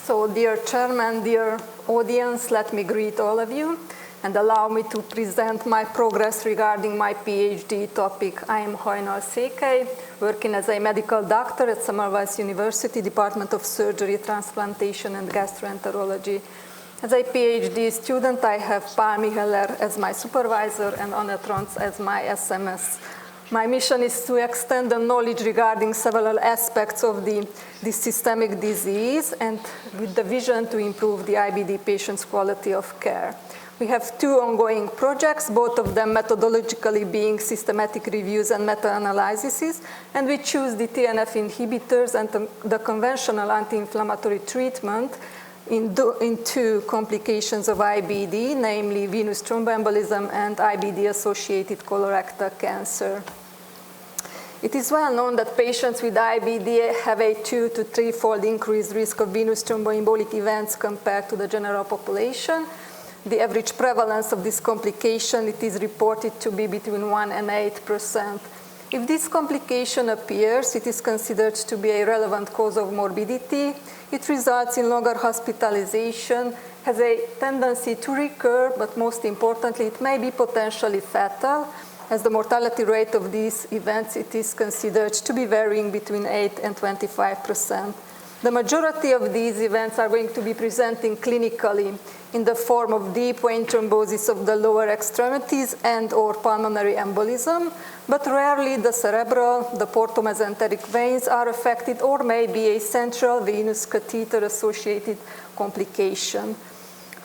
So, dear chairman, dear audience, let me greet all of you and allow me to present my progress regarding my PhD topic. I am Hajnal Székely, working as a medical doctor at Semmelweis University, Department of Surgery, Transplantation and Gastroenterology. As a PhD student, I have Pál Miheller as my supervisor and Anett Rancz as my SMS. My mission is to extend the knowledge regarding several aspects of this systemic disease and with the vision to improve the IBD patients' quality of care. We have two ongoing projects, both of them methodologically being systematic reviews and meta-analyses, and we choose the TNF inhibitors and the conventional anti-inflammatory treatment in two complications of IBD, namely venous thromboembolism and IBD-associated colorectal cancer. It is well known that patients with IBD have a 2 to 3-fold increased risk of venous thromboembolic events compared to the general population. The average prevalence of this complication, it is reported to be between 1 and 8%. If this complication appears, it is considered to be a relevant cause of morbidity. It results in longer hospitalization, has a tendency to recur, but most importantly, it may be potentially fatal. As the mortality rate of these events, it is considered to be varying between 8 and 25%. The majority of these events are going to be presenting clinically in the form of deep vein thrombosis of the lower extremities and/or pulmonary embolism, but rarely the cerebral, the portomesenteric veins are affected or may be a central venous catheter-associated complication.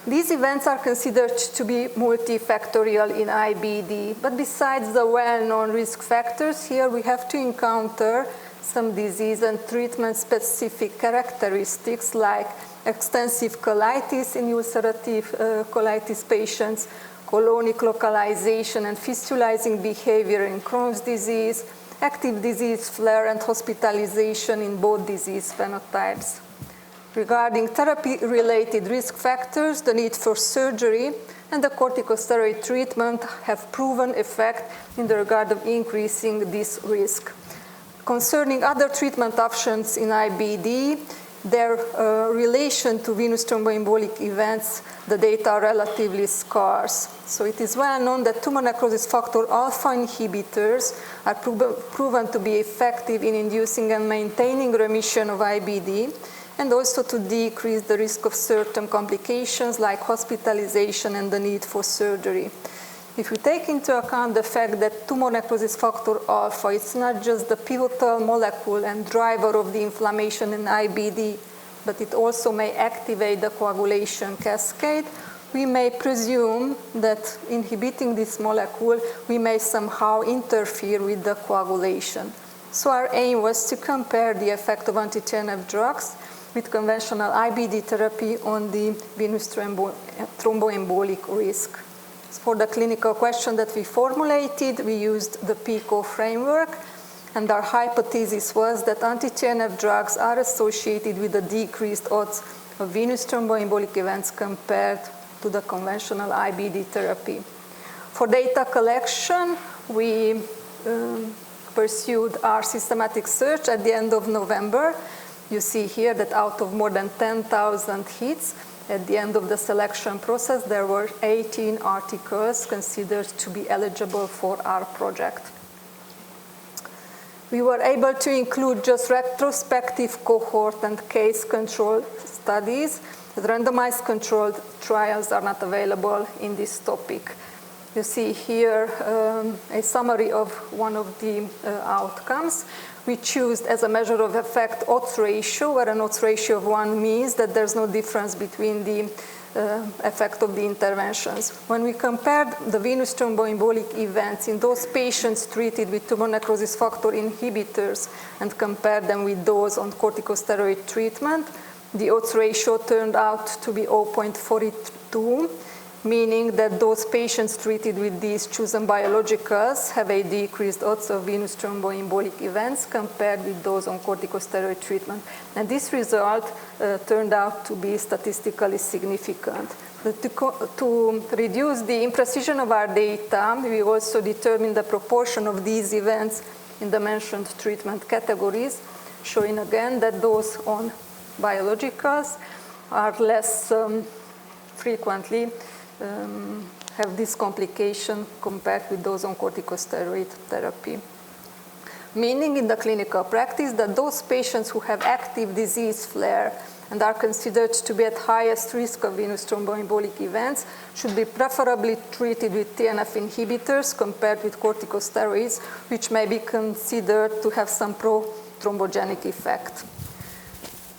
These events are considered to be multifactorial in IBD, but besides the well-known risk factors, here we have to encounter some disease and treatment-specific characteristics like extensive colitis in ulcerative colitis patients, colonic localization and fistulizing behavior in Crohn's disease, active disease flare and hospitalization in both disease phenotypes. Regarding therapy-related risk factors, the need for surgery and the corticosteroid treatment have proven effect in the regard of increasing this risk. Concerning other treatment options in IBD, their relation to venous thromboembolic events, the data are relatively scarce. So it is well known that tumor necrosis factor alpha inhibitors are proven to be effective in inducing and maintaining remission of IBD, and also to decrease the risk of certain complications like hospitalization and the need for surgery. If we take into account the fact that tumor necrosis factor alpha is not just the pivotal molecule and driver of the inflammation in IBD, but it also may activate the coagulation cascade, we may presume that inhibiting this molecule, we may somehow interfere with the coagulation. So our aim was to compare the effect of anti-TNF drugs with conventional IBD therapy on the venous thromboembolic risk. For the clinical question that we formulated, we used the PICO framework, and our hypothesis was that anti-TNF drugs are associated with a decreased odds of venous thromboembolic events compared to the conventional IBD therapy. For data collection, we pursued our systematic search at the end of November. You see here that out of more than 10,000 hits, at the end of the selection process, there were 18 articles considered to be eligible for our project. We were able to include just retrospective cohort and case control studies. The randomized controlled trials are not available in this topic. You see here a summary of one of the outcomes. We choose as a measure of effect odds ratio, where an odds ratio of 1 means that there's no difference between the effect of the interventions. When we compared the venous thromboembolic events in those patients treated with tumor necrosis factor inhibitors and compared them with those on corticosteroid treatment, the odds ratio turned out to be 0.42, meaning that those patients treated with these chosen biologicals have a decreased odds of venous thromboembolic events compared with those on corticosteroid treatment. And this result turned out to be statistically significant. To reduce the imprecision of our data, we also determined the proportion of these events in the mentioned treatment categories, showing again that those on biologicals are less frequently have this complication compared with those on corticosteroid therapy. Meaning in the clinical practice that those patients who have active disease flare and are considered to be at highest risk of venous thromboembolic events should be preferably treated with TNF inhibitors compared with corticosteroids, which may be considered to have some pro-thrombogenic effect.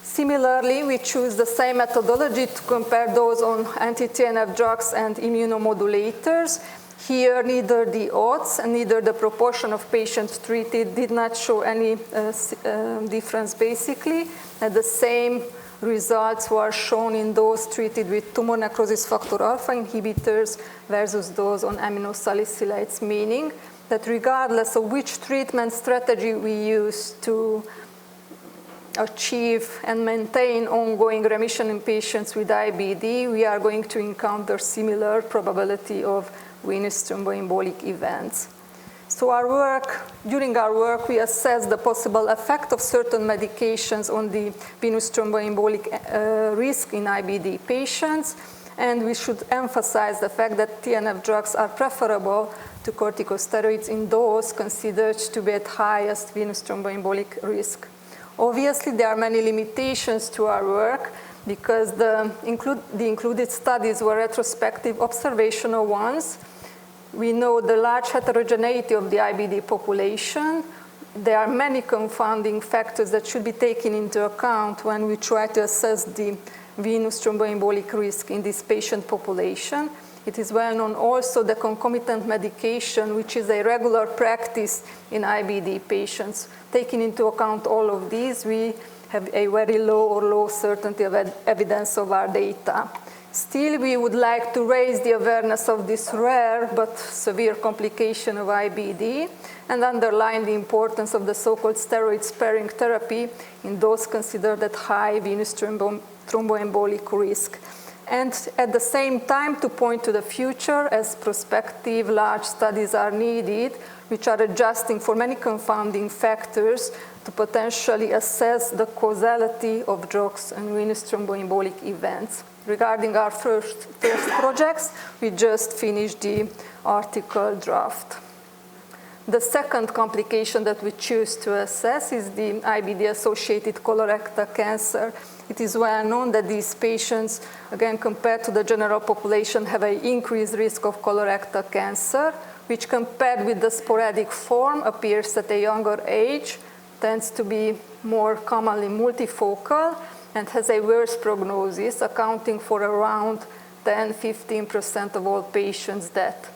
Similarly, we choose the same methodology to compare those on anti-TNF drugs and immunomodulators. Here, neither the odds and neither the proportion of patients treated did not show any difference basically, and the same results were shown in those treated with tumor necrosis factor alpha inhibitors versus those on aminosalicylates, meaning that regardless of which treatment strategy we use to achieve and maintain ongoing remission in patients with IBD, we are going to encounter similar probability of venous thromboembolic events. So during our work, we assessed the possible effect of certain medications on the venous thromboembolic risk in IBD patients, and we should emphasize the fact that TNF drugs are preferable to corticosteroids in those considered to be at highest venous thromboembolic risk. Obviously, there are many limitations to our work because the included studies were retrospective observational ones. We know the large heterogeneity of the IBD population. There are many confounding factors that should be taken into account when we try to assess the venous thromboembolic risk in this patient population. It is well known also the concomitant medication, which is a regular practice in IBD patients. Taking into account all of these, we have a very low certainty of evidence of our data. Still, we would like to raise the awareness of this rare but severe complication of IBD and underline the importance of the so-called steroid-sparing therapy in those considered at high venous thromboembolic risk. And at the same time, to point to the future as prospective large studies are needed, which are adjusting for many confounding factors to potentially assess the causality of drugs and venous thromboembolic events. Regarding our first projects, we just finished the article draft. The second complication that we choose to assess is the IBD-associated colorectal cancer. It is well known that these patients, again, compared to the general population, have an increased risk of colorectal cancer, which compared with the sporadic form appears at a younger age, tends to be more commonly multifocal, and has a worse prognosis, accounting for around 10-15% of all patients' death.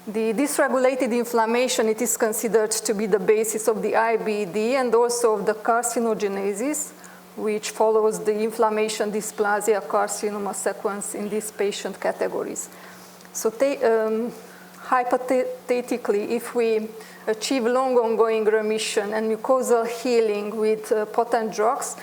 The dysregulated inflammation, it is considered to be the basis of the IBD and also of the carcinogenesis, which follows the inflammation dysplasia carcinoma sequence in these patient categories. So hypothetically, if we achieve long ongoing remission and mucosal healing with potent drugs,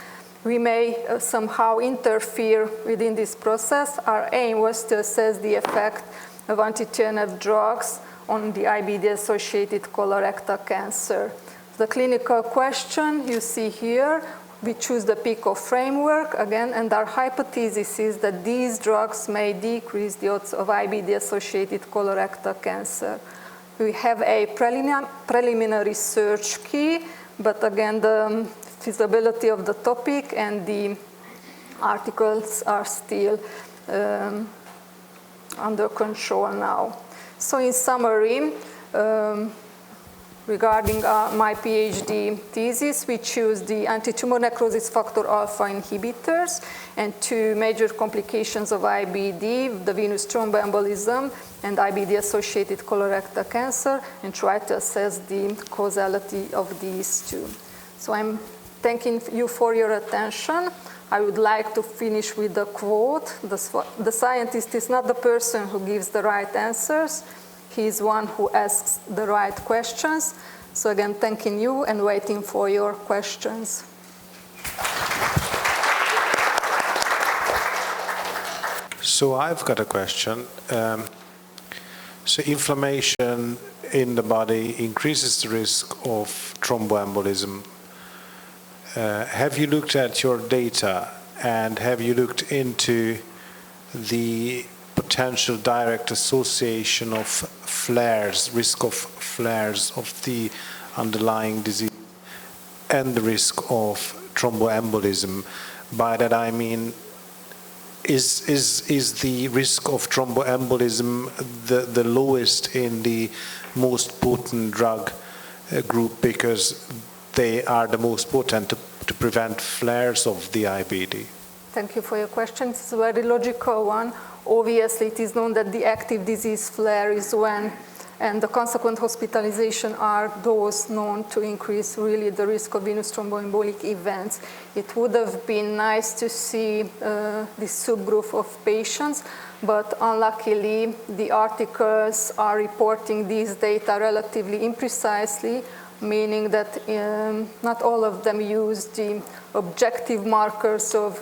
we may somehow interfere within this process. Our aim was to assess the effect of anti-TNF drugs on the IBD-associated colorectal cancer. The clinical question you see here, we choose the PICO framework again, and our hypothesis is that these drugs may decrease the odds of IBD-associated colorectal cancer. We have a preliminary search key, but again, the feasibility of the topic and the articles are still under control now. So in summary, regarding my PhD thesis, we choose the anti-tumor necrosis factor alpha inhibitors and two major complications of IBD, the venous thromboembolism and IBD-associated colorectal cancer, and try to assess the causality of these two. So I'm thanking you for your attention. I would like to finish with a quote. The scientist is not the person who gives the right answers. He is one who asks the right questions. So again, thanking you and waiting for your questions. So I've got a question. So inflammation in the body increases the risk of thromboembolism. Have you looked at your data And have you looked into the potential direct association of flares, risk of flares of the underlying disease and the risk of thromboembolism? By that I mean, is the risk of thromboembolism the lowest in the most potent drug group because they are the most potent to prevent flares of the IBD? Thank you for your question. It's a very logical one. Obviously, it is known that the active disease flare is when, and the consequent hospitalization are those known to increase really the risk of venous thromboembolic events. It would have been nice to see this subgroup of patients, but unluckily, the articles are reporting these data relatively imprecisely, meaning that not all of them use the objective markers of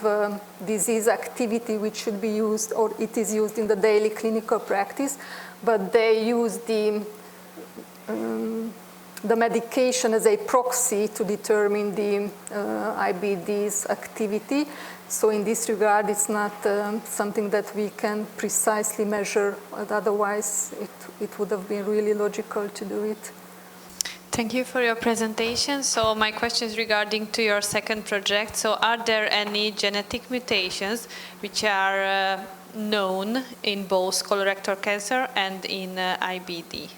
disease activity, which should be used, or it is used in the daily clinical practice, but they use the medication as a proxy to determine the IBD's activity. So in this regard, it's not something that we can precisely measure, but otherwise it would have been really logical to do it. Thank you for your presentation. So my question is regarding to your second project. So are there any genetic mutations which are known in both colorectal cancer and in IBD?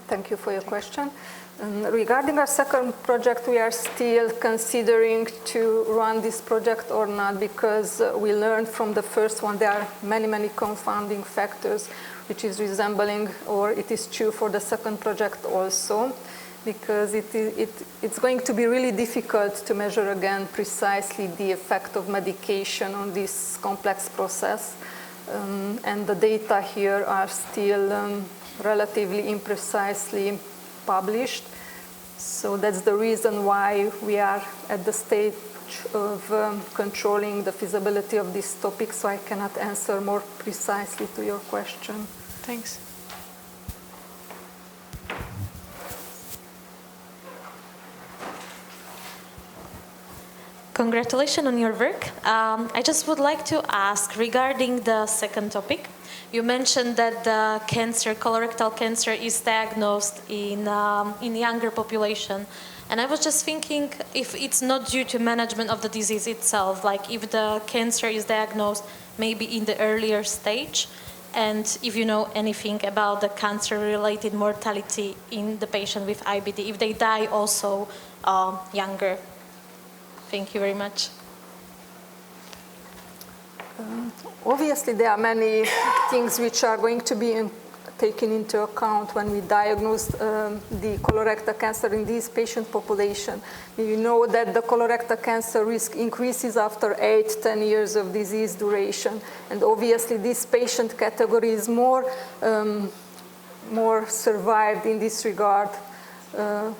Thank you for your question. Regarding our second project, we are still considering to run this project or not, because we learned from the first one there are many confounding factors, which is resembling, or it is true for the second project also, because it's going to be really difficult to measure again precisely the effect of medication on this complex process. And the data here are still relatively imprecisely published. So that's the reason why we are at the stage of controlling the feasibility of this topic, so I cannot answer more precisely to your question. Thanks. Congratulations on your work. I just would like to ask regarding the second topic. You mentioned that the cancer, colorectal cancer, is diagnosed in younger population. And I was just thinking if it's not due to management of the disease itself, like if the cancer is diagnosed maybe in the earlier stage, and if you know anything about the cancer-related mortality in the patient with IBD, if they die also younger. Thank you very much. Obviously, there are many things which are going to be taken into account when we diagnose the colorectal cancer in this patient population. You know that the colorectal cancer risk increases after 8-10 years of disease duration. And obviously, this patient category is more survived in this regard,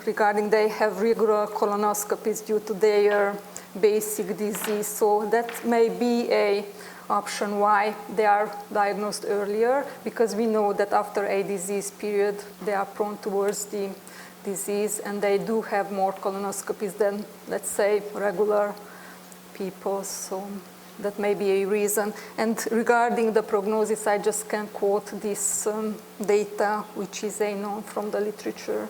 regarding they have regular colonoscopies due to their basic disease. So that may be a option why they are diagnosed earlier, because we know that after a disease period they are prone towards the disease and they do have more colonoscopies than, let's say, regular people. So that may be a reason. And regarding the prognosis, I just can quote this data, which is known from the literature.